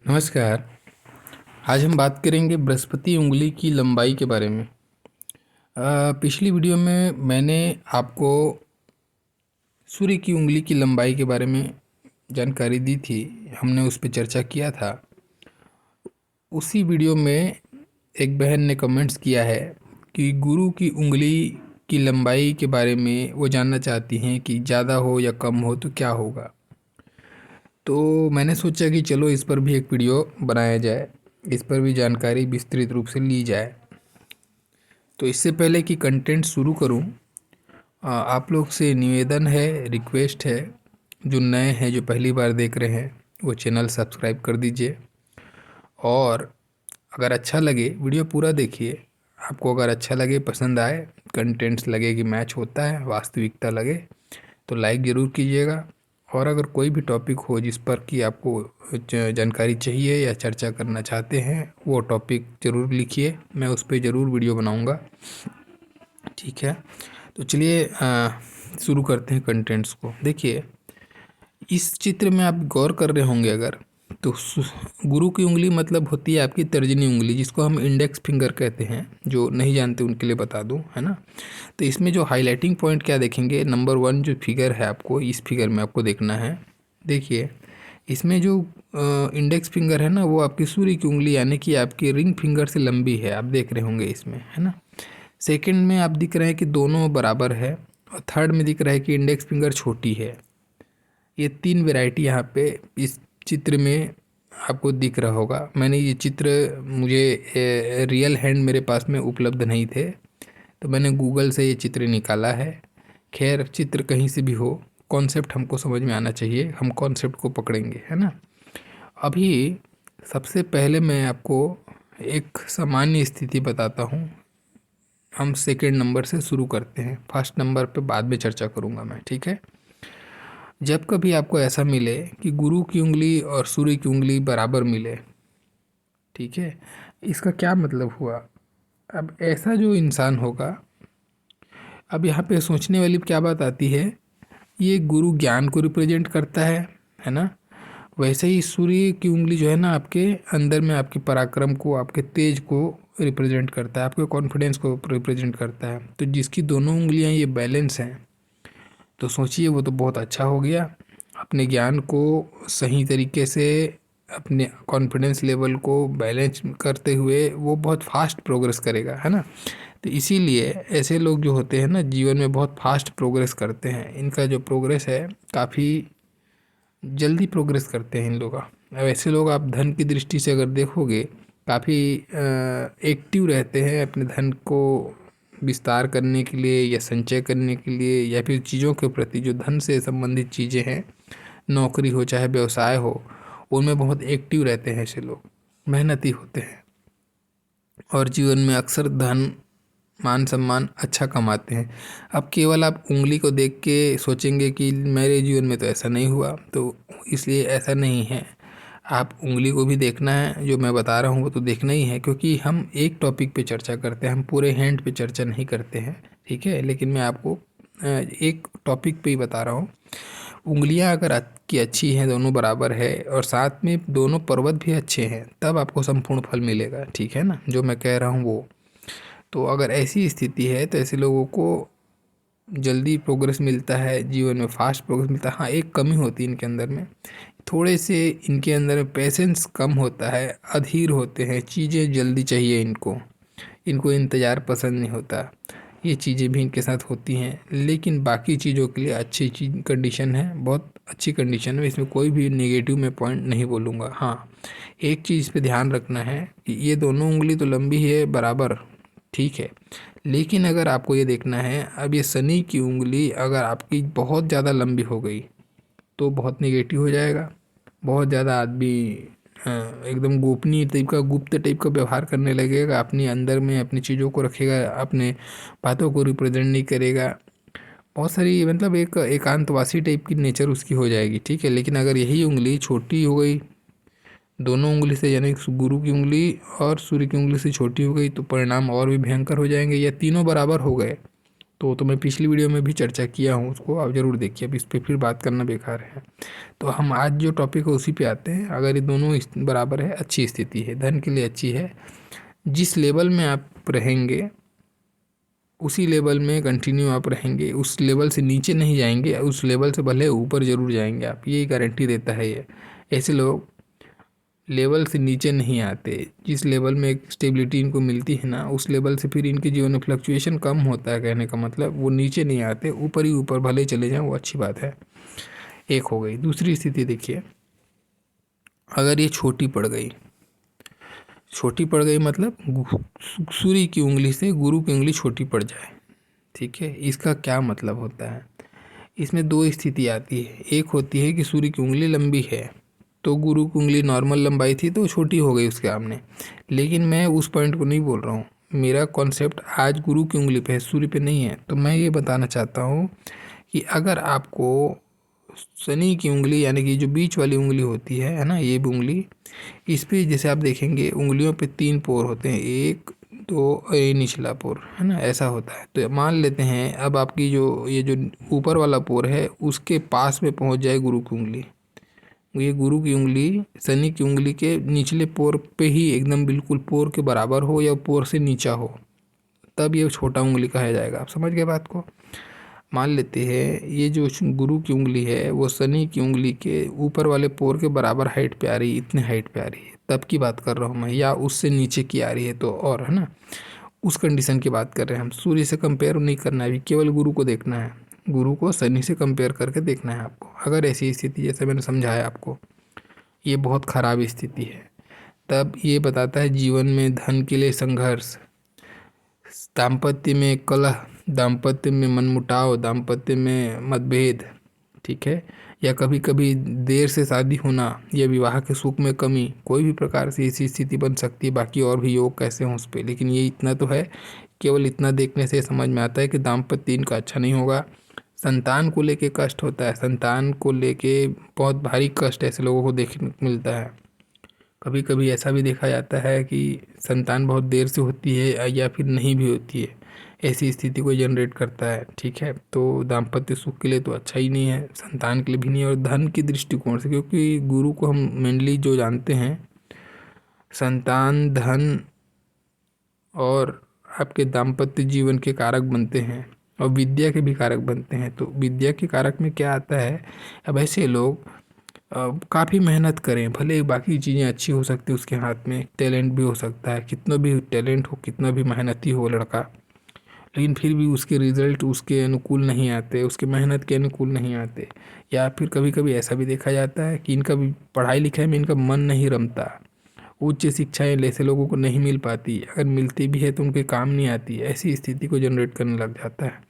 नमस्कार। आज हम बात करेंगे बृहस्पति उंगली की लंबाई के बारे में। पिछली वीडियो में मैंने आपको सूर्य की उंगली की लंबाई के बारे में जानकारी दी थी। हमने उस पर चर्चा किया था। उसी वीडियो में एक बहन ने कमेंट्स किया है कि गुरु की उंगली की लंबाई के बारे में वो जानना चाहती हैं कि ज़्यादा हो या कम हो तो क्या होगा। तो मैंने सोचा कि चलो इस पर भी एक वीडियो बनाया जाए, इस पर भी जानकारी विस्तृत रूप से ली जाए। तो इससे पहले कि कंटेंट शुरू करूं, आप लोग से निवेदन है, रिक्वेस्ट है, जो नए हैं, जो पहली बार देख रहे हैं, वो चैनल सब्सक्राइब कर दीजिए। और अगर अच्छा लगे वीडियो पूरा देखिए। आपको अगर अच्छा लगे, पसंद आए, कंटेंट्स लगे कि मैच होता है, वास्तविकता लगे, तो लाइक ज़रूर कीजिएगा। और अगर कोई भी टॉपिक हो जिस पर कि आपको जानकारी चाहिए या चर्चा करना चाहते हैं, वो टॉपिक ज़रूर लिखिए, मैं उस पर ज़रूर वीडियो बनाऊंगा। ठीक है, तो चलिए शुरू करते हैं कंटेंट्स को। देखिए, इस चित्र में आप गौर कर रहे होंगे अगर, तो गुरु की उंगली मतलब होती है आपकी तर्जनी उंगली, जिसको हम इंडेक्स फिंगर कहते हैं। जो नहीं जानते उनके लिए बता दूं, है ना। तो इसमें जो हाईलाइटिंग पॉइंट क्या देखेंगे, नंबर 1 जो फिगर है, आपको इस फिगर में आपको देखना है। देखिए, इसमें जो इंडेक्स फिंगर है ना, वो आपकी सूर्य की उंगली यानी कि आपकी रिंग फिंगर से लंबी है। आप देख रहे होंगे इसमें, है ना। सेकंड में आप दिख रहे हैं कि दोनों बराबर है। और थर्ड में दिख रहा है कि इंडेक्स फिंगर छोटी है। ये 3 वैरायटी यहाँ पे इस चित्र में आपको दिख रहा होगा। मैंने ये चित्र, मुझे रियल हैंड मेरे पास में उपलब्ध नहीं थे, तो मैंने गूगल से ये चित्र निकाला है। खैर, चित्र कहीं से भी हो, कॉन्सेप्ट हमको समझ में आना चाहिए, हम कॉन्सेप्ट को पकड़ेंगे, है ना। अभी सबसे पहले मैं आपको एक सामान्य स्थिति बताता हूँ। हम सेकंड नंबर से शुरू करते हैं, फर्स्ट नंबर पे बाद में चर्चा करूँगा मैं, ठीक है। जब कभी आपको ऐसा मिले कि गुरु की उंगली और सूर्य की उंगली बराबर मिले, ठीक है, इसका क्या मतलब हुआ। अब ऐसा जो इंसान होगा, अब यहाँ पे सोचने वाली क्या बात आती है, ये गुरु ज्ञान को रिप्रेजेंट करता है ना। वैसे ही सूर्य की उंगली जो है ना, आपके अंदर में आपके पराक्रम को, आपके तेज को रिप्रेजेंट करता है, आपके कॉन्फिडेंस को रिप्रेजेंट करता है। तो जिसकी दोनों उंगलियां ये बैलेंस हैं, तो सोचिए वो तो बहुत अच्छा हो गया। अपने ज्ञान को सही तरीके से, अपने कॉन्फिडेंस लेवल को बैलेंस करते हुए वो बहुत फास्ट प्रोग्रेस करेगा, है ना। तो इसीलिए ऐसे लोग जो होते हैं ना, जीवन में बहुत फास्ट प्रोग्रेस करते हैं। इनका जो प्रोग्रेस है, काफ़ी जल्दी प्रोग्रेस करते हैं इन लोग का। अब ऐसे लोग आप धन की दृष्टि से अगर देखोगे, काफ़ी एक्टिव रहते हैं अपने धन को विस्तार करने के लिए या संचय करने के लिए, या फिर चीज़ों के प्रति जो धन से संबंधित चीज़ें हैं, नौकरी हो चाहे व्यवसाय हो, उनमें बहुत एक्टिव रहते हैं ऐसे लोग, मेहनती होते हैं और जीवन में अक्सर धन, मान सम्मान अच्छा कमाते हैं। अब केवल आप उंगली को देख के सोचेंगे कि मेरे जीवन में तो ऐसा नहीं हुआ, तो इसलिए ऐसा नहीं है। आप उंगली को भी देखना है, जो मैं बता रहा हूँ वो तो देखना ही है, क्योंकि हम एक टॉपिक पे चर्चा करते हैं, हम पूरे हैंड पे चर्चा नहीं करते हैं, ठीक है। लेकिन मैं आपको एक टॉपिक पे ही बता रहा हूँ। उंगलियां अगर आपकी अच्छी हैं, दोनों बराबर है, और साथ में दोनों पर्वत भी अच्छे हैं, तब आपको संपूर्ण फल मिलेगा, ठीक है ना, जो मैं कह रहा हूँ वो। तो अगर ऐसी स्थिति है, तो ऐसे लोगों को जल्दी प्रोग्रेस मिलता है, जीवन में फास्ट प्रोग्रेस मिलता है। हाँ, एक कमी होती है इनके अंदर में, थोड़े से इनके अंदर में पेशेंस कम होता है, अधीर होते हैं, चीज़ें जल्दी चाहिए इनको, इनको इंतज़ार पसंद नहीं होता। ये चीज़ें भी इनके साथ होती हैं, लेकिन बाकी चीज़ों के लिए अच्छी चीज कंडीशन है, बहुत अच्छी कंडीशन है। इसमें कोई भी नेगेटिव मैं पॉइंट नहीं बोलूँगा। हाँ, एक चीज़ पे ध्यान रखना है कि ये दोनों उंगली तो लंबी है बराबर, ठीक है, लेकिन अगर आपको ये देखना है, अब ये शनि की उंगली अगर आपकी बहुत ज़्यादा लंबी हो गई तो बहुत नेगेटिव हो जाएगा। बहुत ज़्यादा आदमी अ, एकदम गोपनीय टाइप का, गुप्त टाइप का व्यवहार करने लगेगा, अपने अंदर में अपनी चीज़ों को रखेगा, अपने बातों को रिप्रेजेंट नहीं करेगा। बहुत सारी, मतलब एक एकांतवासी टाइप की नेचर उसकी हो जाएगी, ठीक है। लेकिन अगर यही उंगली छोटी हो गई, दोनों उंगली से, यानी गुरु की उंगली और सूर्य की उंगली से छोटी हो गई, तो परिणाम और भी भयंकर हो जाएंगे। या तीनों बराबर हो गए तो मैं पिछली वीडियो में भी चर्चा किया हूँ, उसको आप ज़रूर देखिए, अब इस पर फिर बात करना बेकार है। तो हम आज जो टॉपिक है उसी पे आते हैं। अगर ये दोनों बराबर है, अच्छी स्थिति है, धन के लिए अच्छी है, जिस लेवल में आप रहेंगे उसी लेवल में कंटिन्यू आप रहेंगे, उस लेवल से नीचे नहीं जाएंगे, उस लेवल से भले ऊपर ज़रूर जाएंगे आप, ये गारंटी देता है ये। ऐसे लोग लेवल से नीचे नहीं आते। जिस लेवल में एक स्टेबिलिटी इनको मिलती है ना, उस लेवल से फिर इनके जीवन में फ्लक्चुएशन कम होता है। कहने का मतलब वो नीचे नहीं आते, ऊपर ही ऊपर भले चले जाएं, वो अच्छी बात है। एक हो गई। दूसरी स्थिति देखिए, अगर ये छोटी पड़ गई, छोटी पड़ गई मतलब सूर्य की उंगली से गुरु की उंगली छोटी पड़ जाए, ठीक है, इसका क्या मतलब होता है? इसमें दो स्थिति आती है। एक होती है कि सूर्य की उंगली लंबी है तो गुरु की उंगली नॉर्मल लंबाई थी तो छोटी हो गई उसके सामने, लेकिन मैं उस पॉइंट को नहीं बोल रहा हूँ। मेरा कॉन्सेप्ट आज गुरु की उंगली पे है, सूर्य पे नहीं है। तो मैं ये बताना चाहता हूँ कि अगर आपको शनि की उंगली, यानी कि जो बीच वाली उंगली होती है ना, ये भी उंगली, इस पे जैसे आप देखेंगे उंगलियों पे 3 पोर होते हैं, 1 2 और ये निचला पोर, है ना, ऐसा होता है। तो मान लेते हैं अब आपकी जो ये जो ऊपर वाला पोर है उसके पास में पहुंच जाए गुरु की उंगली, ये गुरु की उंगली शनि की उंगली के निचले पोर पे ही एकदम बिल्कुल पोर के बराबर हो या पोर से नीचा हो, तब ये छोटा उंगली कहा जाएगा। आप समझ गए बात को? मान लेते हैं ये जो गुरु की उंगली है वो शनि की उंगली के ऊपर वाले पोर के बराबर हाइट पे आ रही है, इतने हाइट पे आ रही है, तब की बात कर रहा हूँ मैं, या उससे नीचे की आ रही है तो और, है ना, उस कंडीशन की बात कर रहे हैं हम। सूर्य से कंपेयर नहीं करना है अभी, केवल गुरु को देखना है, गुरु को शनि से कंपेयर करके देखना है आपको। अगर ऐसी स्थिति जैसे मैंने समझाया आपको, ये बहुत ख़राब स्थिति है, तब ये बताता है जीवन में धन के लिए संघर्ष, दाम्पत्य में कलह, दाम्पत्य में मनमुटाव, दाम्पत्य में मतभेद, ठीक है, या कभी कभी देर से शादी होना या विवाह के सुख में कमी, कोई भी प्रकार से ऐसी स्थिति बन सकती है। बाकी और भी योग कैसे हों उस पर, लेकिन ये इतना तो है, केवल इतना देखने से समझ में आता है कि दाम्पत्य इनका अच्छा नहीं होगा। संतान को लेके कष्ट होता है, संतान को लेके बहुत भारी कष्ट ऐसे लोगों को देखने को मिलता है। कभी कभी ऐसा भी देखा जाता है कि संतान बहुत देर से होती है या फिर नहीं भी होती है, ऐसी स्थिति को जनरेट करता है, ठीक है। तो दाम्पत्य सुख के लिए तो अच्छा ही नहीं है, संतान के लिए भी नहीं, और धन की दृष्टिकोण से, क्योंकि गुरु को हम मेनली जो जानते हैं संतान, धन और आपके दाम्पत्य जीवन के कारक बनते हैं और विद्या के भी कारक बनते हैं। तो विद्या के कारक में क्या आता है, अब ऐसे लोग काफ़ी मेहनत करें, भले बाकी चीज़ें अच्छी हो सकती है, उसके हाथ में टैलेंट भी हो सकता है, कितना भी टैलेंट हो, कितना भी मेहनती हो लड़का, लेकिन फिर भी उसके रिज़ल्ट उसके अनुकूल नहीं आते, उसके मेहनत के अनुकूल नहीं आते। या फिर कभी कभी ऐसा भी देखा जाता है कि इनका भी पढ़ाई लिखाई में इनका मन नहीं रमता, उच्च शिक्षाएं ऐसे लोगों को नहीं मिल पाती, अगर मिलती भी है तो उनके काम नहीं आती, ऐसी स्थिति को जनरेट करने लग जाता है।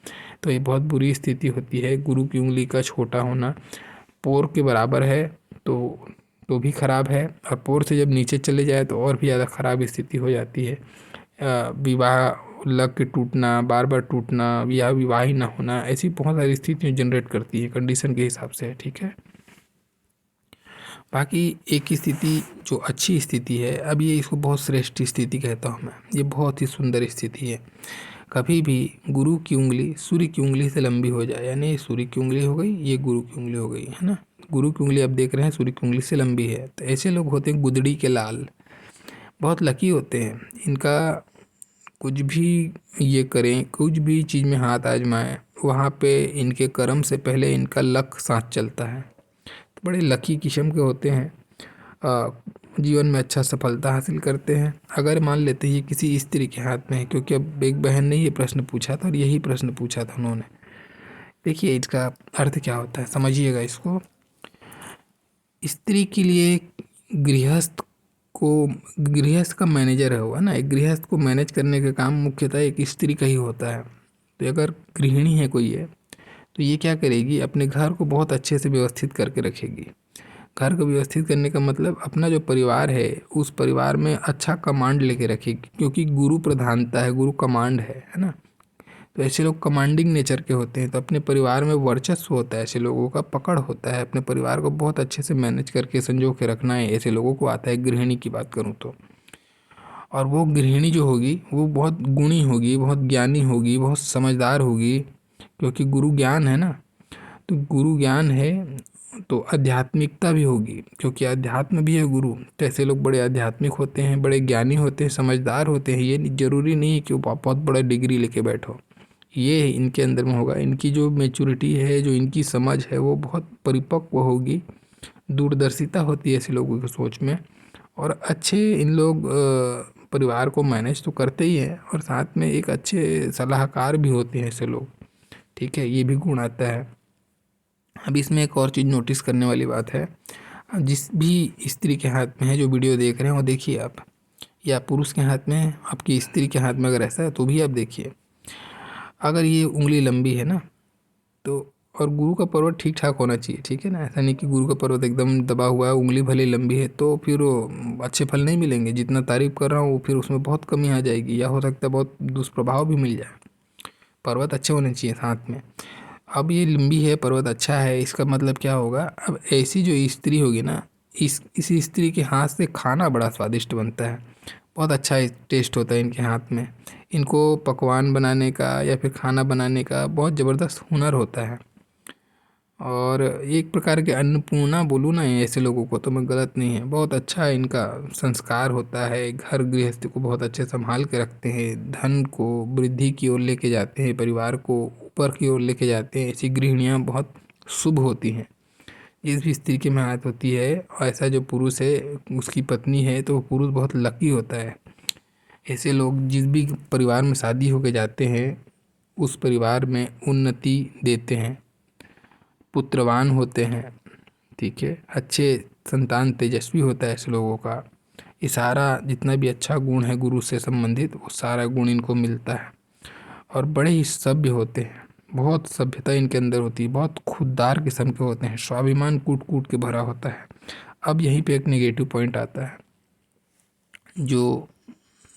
तो ये बहुत बुरी स्थिति होती है। गुरु की उंगली का छोटा होना, पोर के बराबर है तो भी ख़राब है, और पोर से जब नीचे चले जाए तो और भी ज़्यादा ख़राब स्थिति हो जाती है। विवाह लग के टूटना, बार बार टूटना, या विवाह ही ना होना, ऐसी बहुत सारी स्थितियाँ जनरेट करती है कंडीशन के हिसाब से, ठीक है। बाकी एक स्थिति जो अच्छी स्थिति है, अब ये इसको बहुत श्रेष्ठ स्थिति कहता हूँ मैं, ये बहुत ही सुंदर स्थिति है। कभी भी गुरु की उंगली सूर्य की उंगली से लंबी हो जाए, यानी सूर्य की उंगली हो गई, ये गुरु की उंगली हो गई, है ना, गुरु की उंगली आप देख रहे हैं सूर्य की उंगली से लंबी है, तो ऐसे लोग होते हैं गुदड़ी के लाल, बहुत लकी होते हैं। इनका कुछ भी ये करें, कुछ भी चीज़ में हाथ आजमाएं, वहाँ पे इनके कर्म से पहले इनका लक साथ चलता है। तो बड़े लकी किस्म के होते हैं, जीवन में अच्छा सफलता हासिल करते हैं। अगर मान लेते हैं ये किसी स्त्री के हाथ में है, क्योंकि अब एक बहन ने ये प्रश्न पूछा था और यही प्रश्न पूछा था उन्होंने। देखिए इसका अर्थ क्या होता है, समझिएगा इसको। स्त्री के लिए गृहस्थ को, गृहस्थ का मैनेजर है वो, है ना, एक गृहस्थ को मैनेज करने का काम मुख्यतः एक स्त्री का ही होता है। तो अगर गृहिणी है कोई है तो ये क्या करेगी, अपने घर को बहुत अच्छे से व्यवस्थित करके रखेगी। घर को व्यवस्थित करने का मतलब अपना जो परिवार है उस परिवार में अच्छा कमांड लेके रखेगी, क्योंकि गुरु प्रधानता है, गुरु कमांड है ना। तो ऐसे लोग कमांडिंग नेचर के होते हैं, तो अपने परिवार में वर्चस्व होता है, ऐसे लोगों का पकड़ होता है, अपने परिवार को बहुत अच्छे से मैनेज करके संजो के रखना है, ऐसे लोगों को आता है। गृहिणी की बात करूँ तो, और वो गृहिणी जो होगी वो बहुत गुणी होगी, बहुत ज्ञानी होगी, बहुत समझदार होगी, क्योंकि गुरु ज्ञान है ना। तो गुरु ज्ञान है तो आध्यात्मिकता भी होगी, क्योंकि अध्यात्म भी है गुरु। तो ऐसे लोग बड़े आध्यात्मिक होते हैं, बड़े ज्ञानी होते हैं, समझदार होते हैं। ये ज़रूरी नहीं है कि वो बहुत बड़ा डिग्री लेके बैठो, ये इनके अंदर में होगा। इनकी जो मैच्योरिटी है, जो इनकी समझ है, वो बहुत परिपक्व होगी, दूरदर्शिता होती है ऐसे लोगों की सोच में। और अच्छे इन लोग परिवार को मैनेज तो करते ही हैं, और साथ में एक अच्छे सलाहकार भी होते हैं ऐसे लोग। ठीक है, ये भी गुण आता है। अब इसमें एक और चीज़ नोटिस करने वाली बात है, जिस भी स्त्री के हाथ में है, जो वीडियो देख रहे हैं वो देखिए आप, या पुरुष के हाथ में है, आपकी स्त्री के हाथ में अगर ऐसा है तो भी आप देखिए। अगर ये उंगली लंबी है ना, तो और गुरु का पर्वत ठीक ठाक होना चाहिए, ठीक है ना। ऐसा नहीं कि गुरु का पर्वत एकदम दबा हुआ है, उंगली भले लंबी है, तो फिर वो अच्छे फल नहीं मिलेंगे। जितना तारीफ कर रहा हूँ वो फिर उसमें बहुत कमी आ जाएगी, या हो सकता है बहुत दुष्प्रभाव भी मिल जाए। पर्वत अच्छे होने चाहिए साथ में। अब ये लंबी है, पर्वत अच्छा है, इसका मतलब क्या होगा। अब ऐसी जो स्त्री होगी ना, इस स्त्री के हाथ से खाना बड़ा स्वादिष्ट बनता है, बहुत अच्छा टेस्ट होता है इनके हाथ में। इनको पकवान बनाने का या फिर खाना बनाने का बहुत ज़बरदस्त हुनर होता है। और एक प्रकार के अन्नपूर्णा बोलूँ ना ऐसे लोगों को, तो मैं गलत नहीं है। बहुत अच्छा इनका संस्कार होता है, घर गृहस्थी को बहुत अच्छे संभाल के रखते हैं, धन को वृद्धि की ओर लेके जाते हैं, परिवार को ऊपर की ओर लेके जाते हैं। ऐसी गृहिणियाँ बहुत शुभ होती हैं। जिस भी स्त्री की महत्व होती है, और ऐसा जो पुरुष है उसकी पत्नी है, तो वो पुरुष बहुत लकी होता है। ऐसे लोग जिस भी परिवार में शादी होके जाते हैं, उस परिवार में उन्नति देते हैं, पुत्रवान होते हैं। ठीक है, अच्छे संतान तेजस्वी होता है ऐसे लोगों का। ये सारा जितना भी अच्छा गुण है गुरु से संबंधित, वो सारा गुण इनको मिलता है। और बड़े ही सभ्य होते हैं, बहुत सभ्यता इनके अंदर होती है, बहुत खुददार किस्म के होते हैं, स्वाभिमान कूट कूट के भरा होता है। अब यहीं पे एक नेगेटिव पॉइंट आता है, जो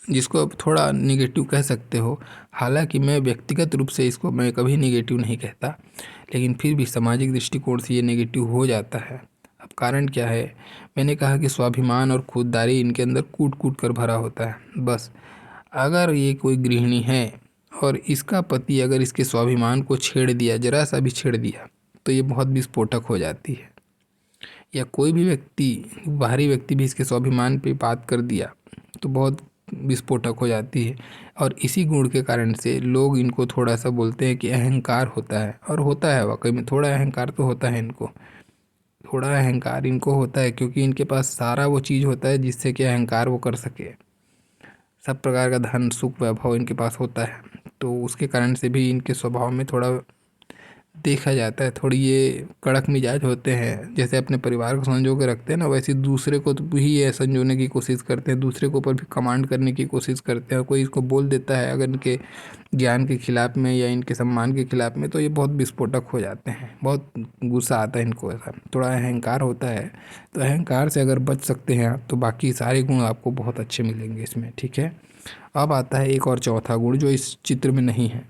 जिसको अब थोड़ा निगेटिव कह सकते हो। हालांकि मैं व्यक्तिगत रूप से इसको मैं कभी निगेटिव नहीं कहता, लेकिन फिर भी सामाजिक दृष्टिकोण से ये नेगेटिव हो जाता है। अब कारण क्या है, मैंने कहा कि स्वाभिमान और खुददारी इनके अंदर कूट कूट कर भरा होता है। बस अगर ये कोई गृहिणी है और इसका पति अगर इसके स्वाभिमान को छेड़ दिया, जरा सा भी छेड़ दिया, तो ये बहुत विस्फोटक हो जाती है। या कोई भी व्यक्ति, बाहरी व्यक्ति भी इसके स्वाभिमान पे बात कर दिया, तो बहुत विस्फोटक हो जाती है। और इसी गुण के कारण से लोग इनको थोड़ा सा बोलते हैं कि अहंकार होता है, और होता है वाकई में, थोड़ा अहंकार तो होता है इनको, थोड़ा अहंकार इनको होता है, क्योंकि इनके पास सारा वो चीज़ होता है जिससे कि अहंकार वो कर सके। सब प्रकार का धन सुख वैभव इनके पास होता है, तो उसके कारण से भी इनके स्वभाव में थोड़ा देखा जाता है, थोड़ी ये कड़क मिजाज होते हैं। जैसे अपने परिवार को संजो के रखते हैं ना, वैसे दूसरे को तो भी ये संजोने की कोशिश करते हैं, दूसरे के ऊपर भी कमांड करने की कोशिश करते हैं। कोई इसको बोल देता है अगर इनके ज्ञान के खिलाफ में या इनके सम्मान के खिलाफ में, तो ये बहुत विस्फोटक हो जाते हैं, बहुत गुस्सा आता है इनको। ऐसा थोड़ा अहंकार होता है, तो अहंकार से अगर बच सकते हैं आप, तो बाकी सारे गुण आपको बहुत अच्छे मिलेंगे इसमें। ठीक है, अब आता है एक और चौथा गुण जो इस चित्र में नहीं है,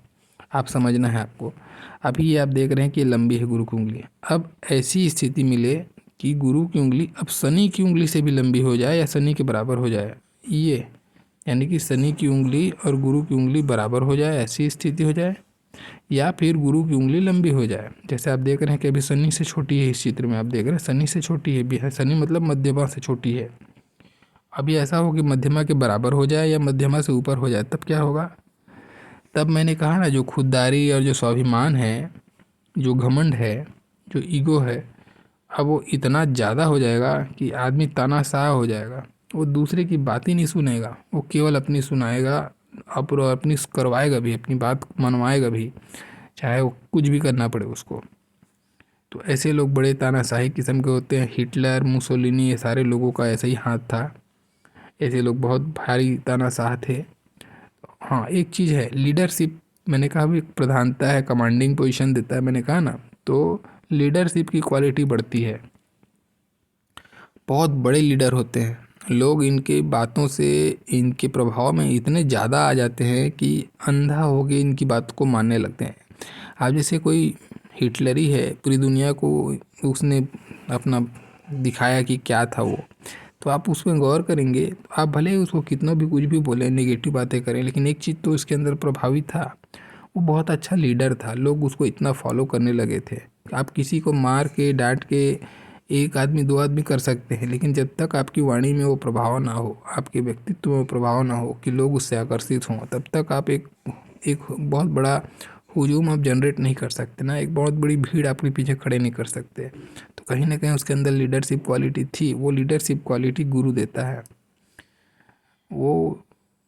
आप समझना है आपको। अभी ये आप देख रहे हैं कि लंबी है गुरु की उंगली। अब ऐसी स्थिति मिले कि गुरु की उंगली अब शनि की उंगली से भी लंबी हो जाए या शनि के बराबर हो जाए, ये यानी कि शनि की उंगली और गुरु की उंगली बराबर हो जाए, ऐसी स्थिति हो जाए, या फिर गुरु की उंगली लंबी हो जाए। जैसे आप देख रहे हैं कि अभी शनि से छोटी है, इस चित्र में आप देख रहे हैं शनि से छोटी है भी है, शनि मतलब मध्यमा से छोटी है। अभी ऐसा हो कि मध्यमा के बराबर हो जाए या मध्यमा से ऊपर हो जाए, तब क्या होगा। तब मैंने कहा ना, जो खुददारी और जो स्वाभिमान है, जो घमंड है, जो ईगो है, अब वो इतना ज़्यादा हो जाएगा कि आदमी तानाशाह हो जाएगा। वो दूसरे की बात ही नहीं सुनेगा, वो केवल अपनी सुनाएगा, अपनी करवाएगा भी, अपनी बात मनवाएगा भी, चाहे वो कुछ भी करना पड़े उसको। तो ऐसे लोग बड़े तानाशाही किस्म के होते हैं। हिटलर, मुसोलिनी, ये सारे लोगों का ऐसा ही हाथ था। ऐसे लोग बहुत भारी तानाशाह थे। हाँ, एक चीज़ है लीडरशिप, मैंने कहा भी प्रधानता है, कमांडिंग पोजीशन देता है, मैंने कहा ना, तो लीडरशिप की क्वालिटी बढ़ती है। बहुत बड़े लीडर होते हैं लोग, इनके बातों से, इनके प्रभाव में इतने ज़्यादा आ जाते हैं कि अंधा हो के इनकी बात को मानने लगते हैं। अब जैसे कोई हिटलर ही है, पूरी दुनिया को उसने अपना दिखाया कि क्या था वो, तो आप उसमें गौर करेंगे तो आप भले ही उसको कितना भी कुछ भी बोले, नेगेटिव बातें करें, लेकिन एक चीज़ तो इसके अंदर प्रभावी था, वो बहुत अच्छा लीडर था, लोग उसको इतना फॉलो करने लगे थे। आप किसी को मार के डांट के एक आदमी दो आदमी कर सकते हैं, लेकिन जब तक आपकी वाणी में वो प्रभाव ना हो, आपके व्यक्तित्व में वो प्रभाव ना हो कि लोग उससे आकर्षित हों, तब तक आप एक एक बहुत बड़ा हुजूम आप जनरेट नहीं कर सकते ना, एक बहुत बड़ी भीड़ आपके पीछे खड़े नहीं कर सकते। तो कहीं ना कहीं उसके अंदर लीडरशिप क्वालिटी थी, वो लीडरशिप क्वालिटी गुरु देता है। वो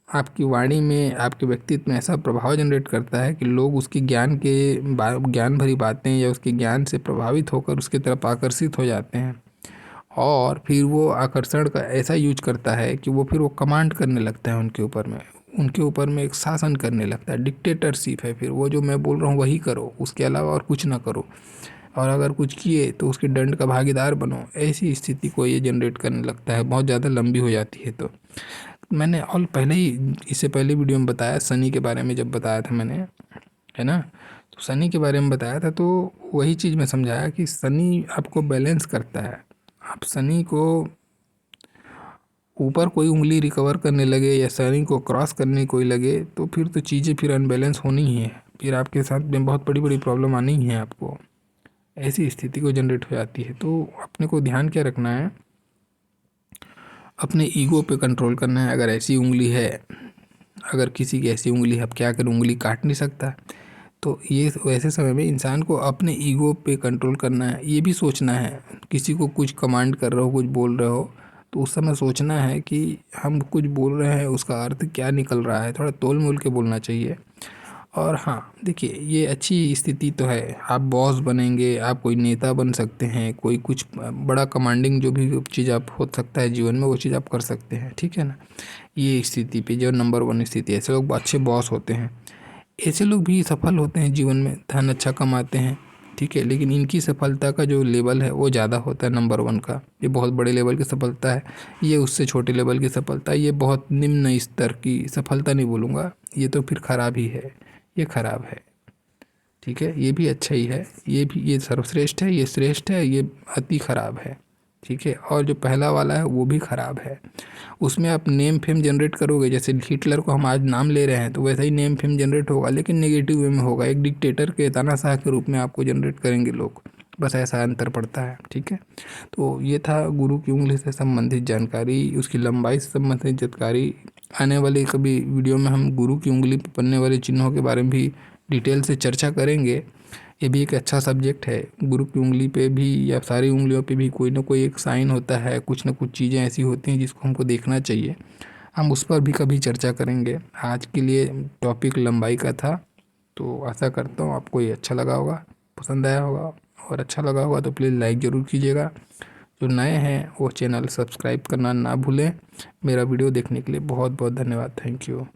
आपकी वाणी में, आपके व्यक्तित्व में ऐसा प्रभाव जनरेट करता है कि लोग उसकी ज्ञान भरी बातें या उसके ज्ञान से प्रभावित होकर उसकी तरफ आकर्षित हो जाते हैं, और फिर वो आकर्षण का ऐसा यूज करता है कि वो फिर वो कमांड करने लगता है उनके ऊपर में एक शासन करने लगता है, डिक्टेटरशिप है। फिर वो जो मैं बोल रहा हूँ वही करो, उसके अलावा और कुछ ना करो, और अगर कुछ किए तो उसके दंड का भागीदार बनो। ऐसी स्थिति को ये जनरेट करने लगता है, बहुत ज़्यादा लंबी हो जाती है। तो मैंने और पहले ही, इससे पहले वीडियो में बताया सनी के बारे में, जब बताया था मैंने, है ना, तो सनी के बारे में बताया था, तो वही चीज़ मैं समझाया कि सनी आपको बैलेंस करता है। आप सनी को ऊपर कोई उंगली रिकवर करने लगे या सनी को क्रॉस करने कोई लगे, तो फिर तो चीज़ें फिर अनबैलेंस होनी ही है, फिर आपके साथ में बहुत बड़ी बड़ी प्रॉब्लम आनी ही है आपको। ऐसी स्थिति को जनरेट हो जाती है। तो अपने को ध्यान क्या रखना है, अपने ईगो पे कंट्रोल करना है। अगर ऐसी उंगली है, अगर किसी की ऐसी उंगली है, अब क्या करें, उंगली काट नहीं सकता, तो ये वैसे समय में इंसान को अपने ईगो पे कंट्रोल करना है। ये भी सोचना है, किसी को कुछ कमांड कर रहे हो, कुछ बोल रहे हो, तो उस समय सोचना है कि हम कुछ बोल रहे हैं उसका अर्थ क्या निकल रहा है, थोड़ा तोल मोल के बोलना चाहिए। और हाँ देखिए, ये अच्छी स्थिति तो है, आप बॉस बनेंगे, आप कोई नेता बन सकते हैं, कोई कुछ बड़ा कमांडिंग जो भी चीज़ आप हो सकता है जीवन में, वो चीज़ आप कर सकते हैं, ठीक है ना। ये स्थिति पे जो नंबर वन स्थिति है, ऐसे लोग अच्छे बॉस होते हैं, ऐसे लोग भी सफल होते हैं जीवन में, धन अच्छा कमाते हैं, ठीक है। लेकिन इनकी सफलता का जो लेवल है वो ज़्यादा होता है नंबर वन का, ये बहुत बड़े लेवल की सफलता है, ये उससे छोटे लेवल की सफलता है, ये बहुत निम्न स्तर की सफलता नहीं बोलूँगा, ये तो फिर ख़राब ही है, ये ख़राब है, ठीक है। ये भी अच्छा ही है, ये भी, ये सर्वश्रेष्ठ है, ये श्रेष्ठ है, ये अति ख़राब है, ठीक है। और जो पहला वाला है वो भी ख़राब है। उसमें आप नेम फेम जनरेट करोगे, जैसे हिटलर को हम आज नाम ले रहे हैं तो वैसा ही नेम फेम जनरेट होगा, लेकिन नेगेटिव वे में होगा, एक डिक्टेटर के तानाशाह के रूप में आपको जनरेट करेंगे लोग, बस ऐसा अंतर पड़ता है, ठीक है। तो ये था गुरु की उंगली से संबंधित जानकारी, उसकी लंबाई से संबंधित जानकारी। आने वाले कभी वीडियो में हम गुरु की उंगली पर पड़ने वाले चिन्हों के बारे में भी डिटेल से चर्चा करेंगे। ये भी एक अच्छा सब्जेक्ट है। गुरु की उंगली पे भी या सारी उंगलियों पे भी कोई ना कोई एक साइन होता है, कुछ ना कुछ चीज़ें ऐसी होती हैं जिसको हमको देखना चाहिए, हम उस पर भी कभी चर्चा करेंगे। आज के लिए टॉपिक लंबाई का था, तो आशा करता हूँ आपको ये अच्छा लगा होगा, पसंद आया होगा, और अच्छा लगा होगा तो प्लीज़ लाइक ज़रूर कीजिएगा। जो नए हैं वो चैनल सब्सक्राइब करना ना भूलें। मेरा वीडियो देखने के लिए बहुत बहुत धन्यवाद, थैंक यू।